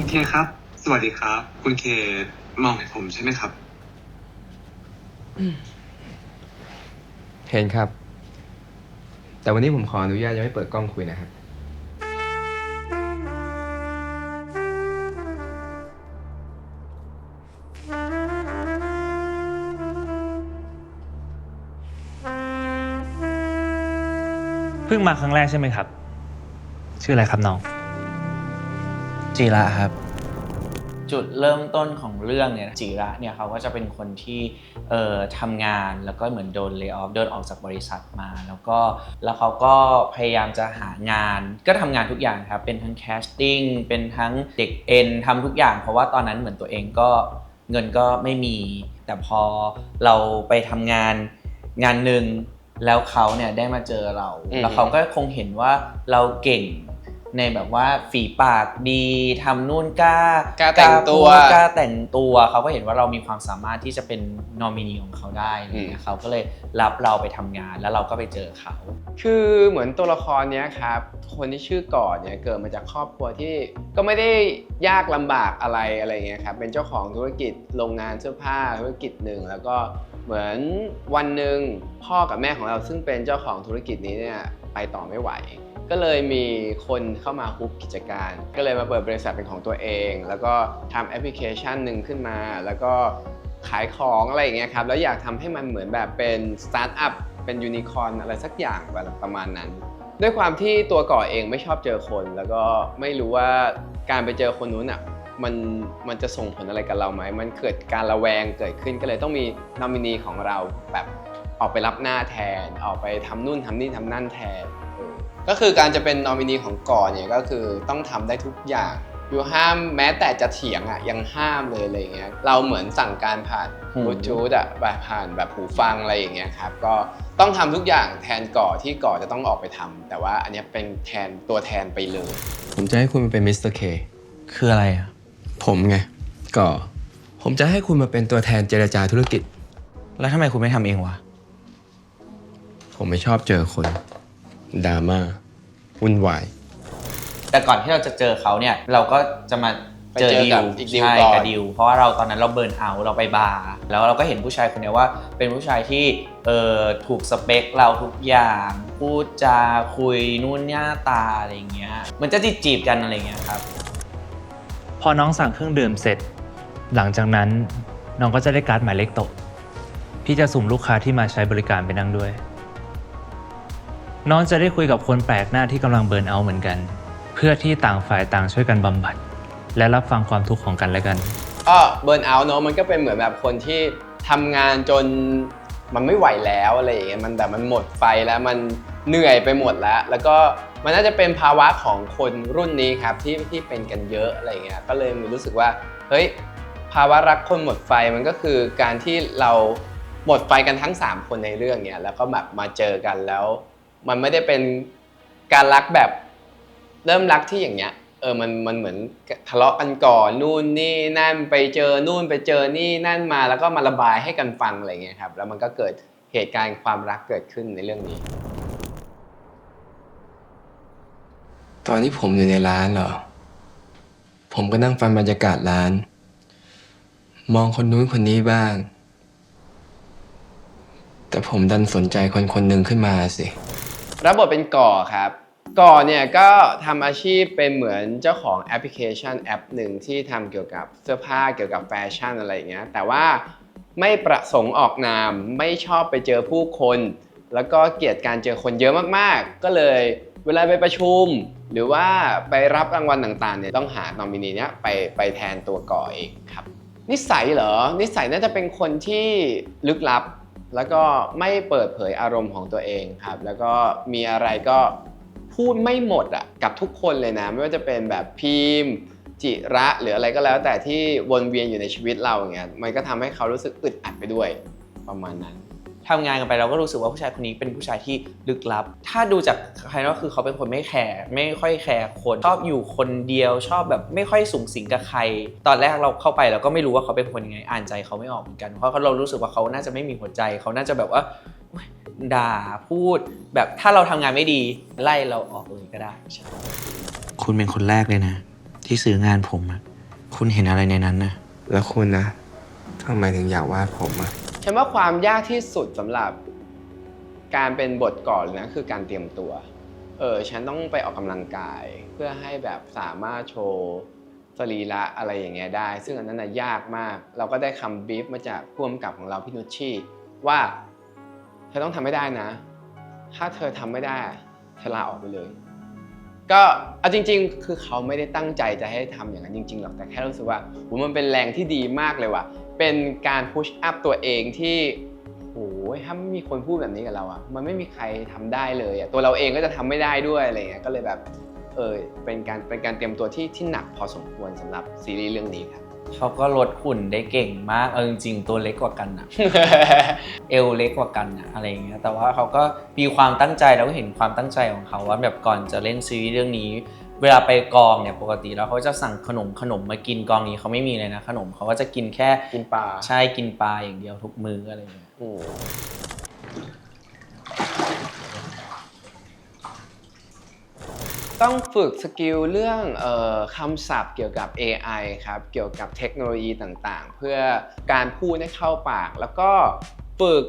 คุณเคครับสวัสดีครับคุณเคมองเห็นผมใช่ไหมครับเห็นครับแต่วันนี้ผมขออนุญาตยังไม่เปิดกล้องคุยนะครับเพิ่งมาครั้งแรกใช่ไหมครับชื่ออะไรครับน้องจิระครับจุดเริ่มต้นของเรื่องเนี่ยจิระเนี่ยเขาก็จะเป็นคนที่ทำงานแล้วก็เหมือนโดนเลย์ออฟโดนออกจากบริษัทมาแล้วเขาก็พยายามจะหางานก็ทำงานทุกอย่างครับเป็นทั้งแคสติ้งเป็นทั้งเด็กเอ็นทำทุกอย่างเพราะว่าตอนนั้นเหมือนตัวเองก็เงินก็ไม่มีแต่พอเราไปทำงานหนึ่งแล้วเขาเนี่ยได้มาเจอเราแล้วเขาก็คงเห็นว่าเราเก่งในแบบว่าฝีปากดีทำนู่นกล้าแต่งตัวกล้าแต่งตัวเขาก็เห็นว่าเรามีความสามารถที่จะเป็นนอมินีของเขาได้เนี่ยเขาก็เลยรับเราไปทำงานแล้วเราก็ไปเจอเขาคือเหมือนตัวละครเนี้ยครับคนที่ชื่อก่อนเนี่ยเกิดมาจากครอบครัวที่ก็ไม่ได้ยากลำบากอะไรเงี้ยครับเป็นเจ้าของธุรกิจโรงงานเสื้อผ้าธุรกิจหนึ่งแล้วก็เหมือนวันหนึ่งพ่อกับแม่ของเราซึ่งเป็นเจ้าของธุรกิจนี้เนี่ยไปต่อไม่ไหวก็เลยมีคนเข้ามาฮุบกิจการก็เลยมาเปิดบริษัทเป็นของตัวเองแล้วก็ทำแอปพลิเคชันหนึ่งขึ้นมาแล้วก็ขายของอะไรอย่างเงี้ยครับแล้วอยากทำให้มันเหมือนแบบเป็นสตาร์ทอัพเป็นยูนิคอร์นอะไรสักอย่างประมาณนั้นด้วยความที่ตัวก่อเองไม่ชอบเจอคนแล้วก็ไม่รู้ว่าการไปเจอคนนู้นอ่ะมันจะส่งผลอะไรกับเราไหมมันเกิดการระแวงเกิดขึ้นก็เลยต้องมีนอมินีของเราแบบออกไปรับหน้าแทนออกไปทำนู่นทำนี่ทำนั่นแทนก็คือการจะเป็นนอมินีของก่อนเนี่ยก็คือต้องทำได้ทุกอย่างอยู่ห้ามแม้แต่จะเถียงอ่ะยังห้ามเลยอะไรเงี้ยเราเหมือนสั่งการผ่านบลูทูธอ่ะผ่านแบบหูฟังอะไรอย่างเงี้ยครับก็ต้องทำทุกอย่างแทนก่อที่ก่อจะต้องออกไปทำแต่ว่าอันนี้เป็นแทนตัวแทนไปเลยผมจะให้คุณมาเป็นมิสเตอร์เคคืออะไรอ่ะผมไงก่อผมจะให้คุณมาเป็นตัวแทนเจรจาธุรกิจแล้วทำไมคุณไม่ทำเองวะผมไม่ชอบเจอคนดราม่าวุ่นวายแต่ก่อนที่เราจะเจอเขาเนี่ยเราก็จะมาเจอดิวใช่กับดิวเพราะว่าเราตอนนั้นเราเบิร์นเอาท์เราไปบาร์แล้วเราก็เห็นผู้ชายคนนี้ว่าเป็นผู้ชายที่ถูกสเปคเราทุกอย่างพูดจาคุยนู่นหน้าตาอะไรอย่างเงี้ยมันจะจีบกันอะไรอย่างเงี้ยครับพอน้องสั่งเครื่องดื่มเสร็จหลังจากนั้นน้องก็จะได้การ์ดหมายเลขโต๊ะพี่จะสุ่มลูกค้าที่มาใช้บริการไปนั่งด้วยน้องจะได้คุยกับคนแปลกหน้าที่กำลังเบิร์นเอาท์เหมือนกันเพื่อที่ต่างฝ่ายต่างช่วยกันบำบัดและรับฟังความทุกข์ของกันและกันก็เบิร์นเอาท์เนาะมันก็เป็นเหมือนแบบคนที่ทำงานจนมันไม่ไหวแล้วอะไรอย่างเงี้ยมันแบบมันหมดไฟแล้วมันเหนื่อยไปหมดแล้วก็มันน่าจะเป็นภาวะของคนรุ่นนี้ครับที่เป็นกันเยอะอะไรอย่างเงี้ยก็เลยรู้สึกว่าเฮ้ยภาวะรักคนหมดไฟมันก็คือการที่เราหมดไฟกันทั้ง3คนในเรื่องเนี้ยแล้วก็แบบมาเจอกันแล้วมันไม่ได้เป็นการรักแบบเริ่มรักที่อย่างเงี้ยมันเหมือนทะเลาะกันก่อนนู่นนี่นั่นไปเจอนู่นไปเจอนี่นั่นมาแล้วก็มาระบายให้กันฟังอะไรเงี้ยครับแล้วมันก็เกิดเหตุการณ์ความรักเกิดขึ้นในเรื่องนี้ตอนที่ผมอยู่ในร้านเหรอผมก็นั่งฟังบรรยากาศร้านมองคนนู้นคนนี้บ้างแต่ผมดันสนใจคนหนึ่งขึ้นมาสิรับบทเป็นก่อครับก่อเนี่ยก็ทำอาชีพเป็นเหมือนเจ้าของแอปพลิเคชันแอปหนึ่งที่ทำเกี่ยวกับเสื้อผ้าเกี่ยวกับแฟชั่นอะไรอย่างเงี้ยแต่ว่าไม่ประสงค์ออกนามไม่ชอบไปเจอผู้คนแล้วก็เกลียดการเจอคนเยอะมากๆก็เลยเวลาไปประชุมหรือว่าไปรับรางวัลต่างๆเนี่ยต้องหานอมินีเนี้ยไปแทนตัวก่อเองครับนิสัยเหรอนิสัยน่าจะเป็นคนที่ลึกลับแล้วก็ไม่เปิดเผยอารมณ์ของตัวเองครับแล้วก็มีอะไรก็พูดไม่หมดอ่ะกับทุกคนเลยนะไม่ว่าจะเป็นแบบพิมพ์จิระหรืออะไรก็แล้วแต่ที่วนเวียนอยู่ในชีวิตเราอย่างเงี้ยมันก็ทำให้เขารู้สึกอึดอัดไปด้วยประมาณนั้นทำงานกันไปเราก็รู้สึกว่าผู้ชายคนนี้เป็นผู้ชายที่ลึกลับถ้าดูจากภายนอกคือเขาเป็นคนไม่แคร์ไม่ค่อยแคร์คนชอบอยู่คนเดียวชอบแบบไม่ค่อยสุงสิงกับใครตอนแรกเราเข้าไปเราก็ไม่รู้ว่าเขาเป็นคนยังไงอ่านใจเขาไม่ออกเหมือนกันเพราะเรารู้สึกว่าเขาน่าจะไม่มีหัวใจเขาน่าจะแบบว่าด่าพูดแบบถ้าเราทำงานไม่ดีไล่เราออกเลยก็ได้คุณเป็นคนแรกเลยนะที่ซื้องานผมอะ คุณเห็นอะไรในนั้นนะ แล้วคุณนะทำไมถึงอยากวาดผมอะฉันว่าความยากที่สุดสำหรับการเป็นบทก่อนเลยนะคือการเตรียมตัวฉันต้องไปออกกำลังกายเพื่อให้แบบสามารถโชว์สรีระอะไรอย่างเงี้ยได้ซึ่งอันนั้นน่ะยากมากเราก็ได้คำบีฟมาจากผู้กำกับของเราพี่นุชชีว่าเธอต้องทำให้ได้นะถ้าเธอทำไม่ได้เธอลาออกไปเลยก็เอาจริงๆคือเขาไม่ได้ตั้งใจจะให้ทำอย่างนั้นจริงๆหรอกแต่แค่รู้สึกว่ามันเป็นแรงที่ดีมากเลยว่ะเป็นการพุชอัพตัวเองที่โอ้ยถ้าไม่มีคนพูดแบบนี้กับเราอ่ะมันไม่มีใครทำได้เลยอ่ะตัวเราเองก็จะทำไม่ได้ด้วยอะไรเงี้ยก็เลยแบบเป็นการเตรียมตัวที่หนักพอสมควรสำหรับซีรีส์เรื่องนี้ครับ เขาก็ลดหุ่นได้เก่งมากจริงๆตัวเล็กกว่ากันอะ เอวเล็กกว่ากันอะอะไรอย่างเงี้ยแต่ว่าเขาก็มีความตั้งใจแล้วก็เห็นความตั้งใจของเขาว่าแบบก่อนจะเล่นซีรีส์เรื่องนี้เวลาไปกองเนี่ยปกติแล้วเขาจะสั่งขนมมากินกองนี้เขาไม่มีเลยนะขนมเขาก็จะกินแค่กินปลาใช่กินปลาอย่างเดียวทุกมื้ออะไรอย่างเงี้ยต้องฝึกสกิลเรื่องคำศัพท์เกี่ยวกับ AI ครับเกี่ยวกับเทคโนโลยีต่างๆเพื่อการพูดให้เข้าปากแล้วก็ฝึก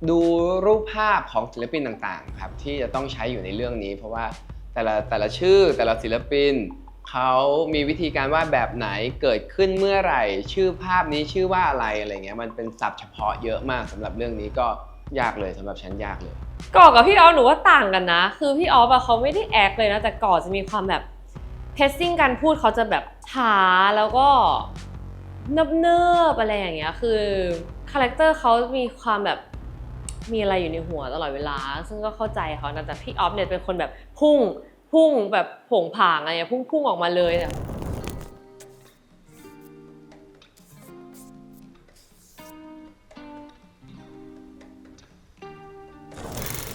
ดูรูปภาพของศิลปินต่างๆครับที่จะต้องใช้อยู่ในเรื่องนี้เพราะว่าแต่ละชื่อแต่ละศิลปินเขามีวิธีการวาดแบบไหนเกิดขึ้นเมื่อไหร่ชื่อภาพนี้ชื่อว่าอะไรเงี้ยมันเป็นศัพท์เฉพาะเยอะมากสำหรับเรื่องนี้ก็ยากเลยสำหรับฉันยากเลยก่อกับพี่ออฟหนูว่าต่างกันนะคือพี่ออฟอะเขาไม่ได้แอคเลยนะแต่ก่อจะมีความแบบเพซซิ่งการพูดเขาจะแบบช้าแล้วก็เนิบๆอะไรอย่างเงี้ยคือคาแรคเตอร์เขามีความแบบมีอะไรอยู่ในหัวตลอดเวลาซึ่งก็เข้าใจเขานะแต่พี่ออฟเนี่ยเป็นคนแบบพุ่งแบบโผงผางอะไรอย่างเงี้ยพุ่งออกมาเลยเนี่ย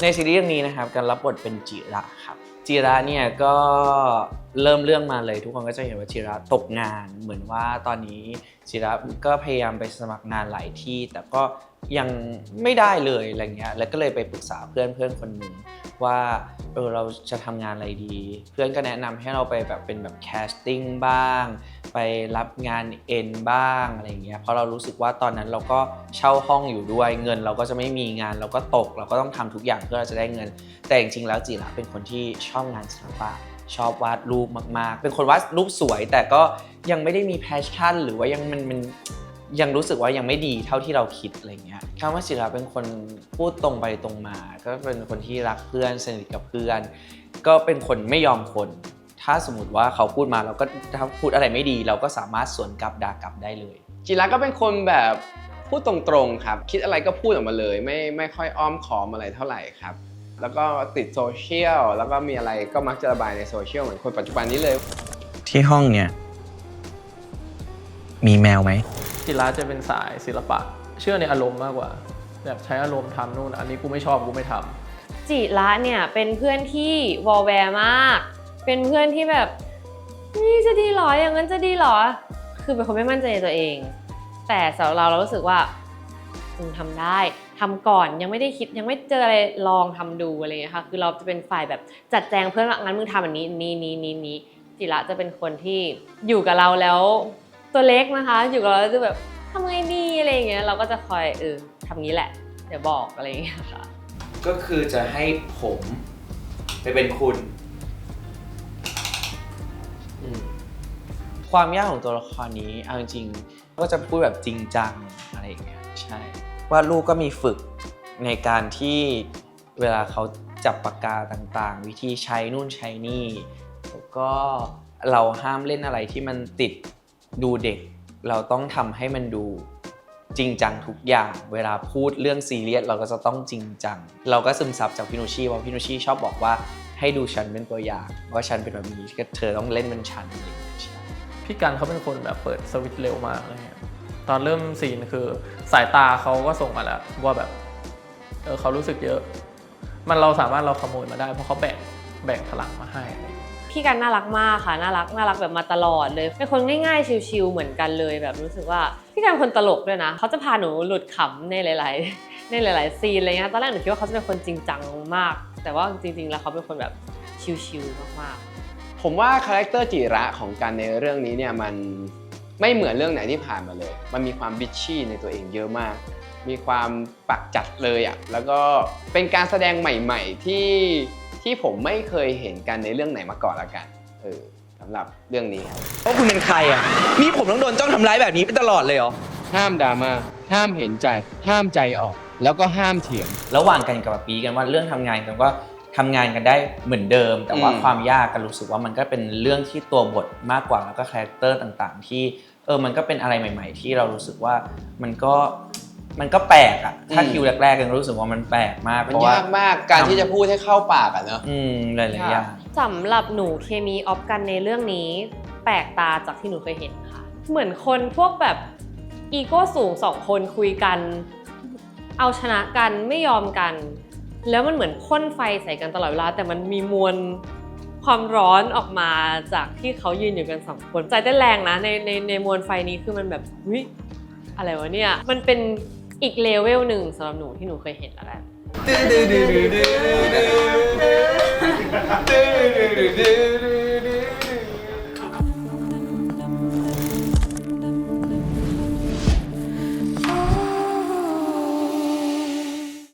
ในซีรีส์เรื่องนี้นะครับการรับบทเป็นจิระครับจิระเนี่ยก็เริ่มเรื่องมาเลยทุกคนก็จะเห็นว่าจิระตกงานเหมือนว่าตอนนี้จิระก็พยายามไปสมัครงานหลายที่แต่ก็ยังไม่ได้เลยอะไรเงี้ยแล้วก็เลยไปปรึกษาเพื่อนคนหนึ่งว่าเราจะทำงานอะไรดีเพื่อนก็แนะนำให้เราไปแบบเป็นแบบแคสติ้งบ้างไปรับงานเอ็นบ้างอะไรเงี้ยเพราะเรารู้สึกว่าตอนนั้นเราก็เช่าห้องอยู่ด้วยเงินเราก็จะไม่มีงานเราก็ตกเราก็ต้องทำทุกอย่างเพื่อเราจะได้เงินแต่จริงๆแล้วจิระเป็นคนที่ชอบงานศิลปะชอบวาดรูปมากๆเป็นคนวาดรูปสวยแต่ก็ยังไม่ได้มีแพชชั่นหรือว่ามันยังรู้สึกว่ายังไม่ดีเท่าที่เราคิดอะไรเงี้ยคำว่าจิระเป็นคนพูดตรงไปตรงมาก็เป็นคนที่รักเพื่อนสนิทกับเพื่อนก็เป็นคนไม่ยอมคนถ้าสมมติว่าเขาพูดมาเราก็ถ้าพูดอะไรไม่ดีเราก็สามารถสวนกลับด่ากลับได้เลยจิระก็เป็นคนแบบพูดตรงๆครับคิดอะไรก็พูดออกมาเลยไม่ค่อยอ้อมค้อมอะไรเท่าไหร่ครับแล้วก็ติดโซเชียลแล้วก็มีอะไรก็มักจะระบายในโซเชียลเหมือนคนปัจจุบันนี้เลยที่ห้องเนี่ยมีแมวไหมจิระจะเป็นสายศิลปะเชื่อในอารมณ์มากกว่าแบบใช้อารมณ์ทำนู่นอันนี้กูไม่ชอบกูไม่ทำจิระเนี่ยเป็นเพื่อนที่วอลแวร์มากเป็นเพื่อนที่แบบนี่จะดีหรออย่างนั้นจะดีหรอคือเป็นคนไม่มั่นใจในตัวเองแต่สำหรับเรารู้สึกว่าทำได้ทำก่อนยังไม่ได้คิดยังไม่เจออะไรลองทำดูอะไรอย่างเงี้ยค่ะคือเราจะเป็นฝ่ายแบบจัดแจงเพื่อนว่างั้นมึงทำแบบนี้นี้จิระจะเป็นคนที่อยู่กับเราแล้วตัวเล็กนะคะอยู่กับเราจะแบบทำไงดีอะไรอย่างเงี้ยเราก็จะคอยทำงี้แหละเดี๋ยวบอกอะไรอย่างเงี้ยค่ะก็คือจะให้ผมไปเป็นคุณความยากของตัวละครนี้เอาจริงๆก็จะพูดแบบจริงจังอะไรอย่างเงี้ยใช่ว่าลูกก็มีฝึกในการที่เวลาเขาจับปากกาต่างๆวิธีใช้นู่นใช้นี่แล้วก็เราห้ามเล่นอะไรที่มันติดดูเด็กเราต้องทำให้มันดูจริงจังทุกอย่างเวลาพูดเรื่องซีเรียสเราก็จะต้องจริงจังเราก็ซึมซับจากพี่นุชชีว่าพี่นุชชีชอบบอกว่าให้ดูฉันเป็นตัวอย่างว่าฉันเป็นแบบนี้ก็เธอต้องเล่นเป็นฉันอะไรอย่างเงี้ยพี่กันเขาเป็นคนแบบเปิดสวิตช์เร็วมากอะไรเงี้ยตอนเริ่มซีนคือสายตาเขาก็ส่งมาแล้วว่าแบบเขารู้สึกเยอะเราสามารถเราขโมยมาได้เพราะเขาแบ่งพลังมาให้พี่กันน่ารักมากค่ะน่ารักแบบมาตลอดเลยเป็นคนง่ายๆชิลๆเหมือนกันเลยแบบรู้สึกว่าพี่กันคนตลกด้วยนะเขาจะพาหนูหลุดขำในหลายซีนอะไรเงี้ยตอนแรกหนูคิดว่าเขาจะเป็นคนจริงจังมากแต่ว่าจริงๆแล้วเขาเป็นคนแบบชิลๆมากๆผมว่าคาแรคเตอร์จิระของกันในเรื่องนี้เนี่ยมัน ไม่เหมือนเรื่องไหนที่ผ่านมาเลยมันมีความบิชชี่ในตัวเองเยอะมากมีความปักจัดเลยอ่ะแล้วก็เป็นการแสดงใหม่ๆที่ผมไม่เคยเห็นกันในเรื่องไหนมาก่อนละกันสำหรับเรื่องนี้ครับ เพราะคุณเป็นใครอ่ะนี่ผมต้องโดนจ้องทำร้ายแบบนี้ไปตลอดเลยเหรอ ห้ามดราม่าห้ามเห็นใจห้ามใจออกแล้วก็ห้ามเถียง ระหว่างกันกับปีกันว่าเรื่องทำงานกันก็ทำงานกันได้เหมือนเดิม แต่ว่าความยากกันรู้สึกว่ามันก็เป็นเรื่องที่ตัวบทมากกว่าแล้วก็คาแรคเตอร์ต่างๆที่มันก็เป็นอะไรใหม่ๆที่เรารู้สึกว่ามันก็แปลกอะถ้าคิวแรกๆกันรู้สึกว่ามันแปลกมาก มันยากมากการที่จะพูดให้เข้าปากอะเนอะ หลายๆอย่าง สำหรับหนูเคมีออฟกันในเรื่องนี้แปลกตาจากที่หนูเคยเห็นค่ะ เหมือนคนพวกแบบอีโก้สูง2 คนคุยกันเอาชนะกันไม่ยอมกัน แล้วมันเหมือนพ่นไฟใส่กันตลอดเวลาแต่มันมีมวลความร้อนออกมาจากที่เขายืนอยู่กัน2 คนใจเต้นแรงนะในมวลไฟนี้คือมันแบบเฮ้ยอะไรวะเนี่ยมันเป็นอีกเลเวลหนึ่งสำหรับหนูที่หนูเคยเห็นแล้วแหละ